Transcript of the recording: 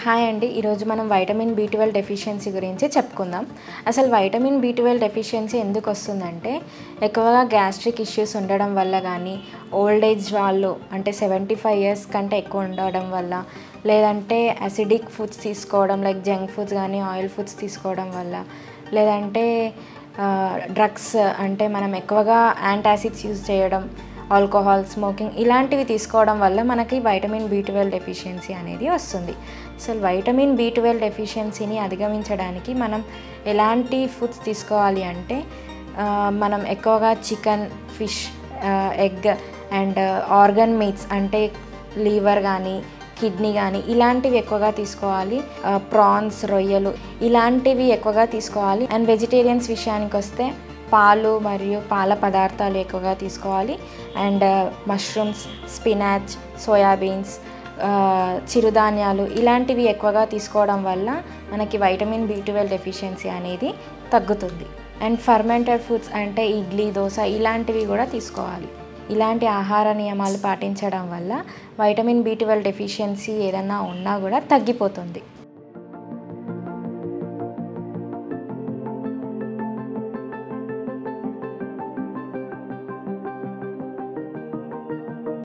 Hi అండి, ఈరోజు మనం వైటమిన్ B12 డెఫిషియన్సీ గురించి చెప్పుకుందాం. అసలు వైటమిన్ B12 డెఫిషియన్సీ ఎందుకు వస్తుందంటే, ఎక్కువగా గ్యాస్ట్రిక్ ఇష్యూస్ ఉండడం వల్ల కానీ, ఓల్డ్ ఏజ్ వాళ్ళు అంటే 75 ఇయర్స్ కంటే ఎక్కువ ఉండడం వల్ల, లేదంటే అసిడిక్ ఫుడ్స్ తీసుకోవడం లైక్ జంక్ ఫుడ్స్ కానీ ఆయిల్ ఫుడ్స్ తీసుకోవడం వల్ల, లేదంటే డ్రగ్స్ అంటే మనం ఎక్కువగా యాంటాసిడ్స్ యూజ్ చేయడం, ఆల్కహాల్, స్మోకింగ్ ఇలాంటివి తీసుకోవడం వల్ల మనకి వైటమిన్ B12 డెఫిషియన్సీ అనేది వస్తుంది. అసలు వైటమిన్ B12 డెఫిషియన్సీని అధిగమించడానికి మనం ఎలాంటి ఫుడ్స్ తీసుకోవాలి అంటే, మనం ఎక్కువగా chicken, fish, egg and organ meats అంటే లివర్ కానీ కిడ్నీ కానీ ఇలాంటివి ఎక్కువగా తీసుకోవాలి. ప్రాన్స్, రొయ్యలు ఇలాంటివి ఎక్కువగా తీసుకోవాలి. అండ్ వెజిటేరియన్స్ విషయానికి వస్తే పాలు మరియు పాల పదార్థాలు ఎక్కువగా తీసుకోవాలి. అండ్ మష్రూమ్స్, స్పినాచ్, సోయాబీన్స్, చిరుధాన్యాలు ఇలాంటివి ఎక్కువగా తీసుకోవడం వల్ల మనకి వైటమిన్ B12 డెఫిషియన్సీ అనేది తగ్గుతుంది. అండ్ ఫర్మెంటెడ్ ఫుడ్స్ అంటే ఇడ్లీ, దోశ ఇలాంటివి కూడా తీసుకోవాలి. ఇలాంటి ఆహార నియమాలు పాటించడం వల్ల వైటమిన్ B12 డెఫిషియన్సీ ఏదైనా ఉన్నా కూడా తగ్గిపోతుంది.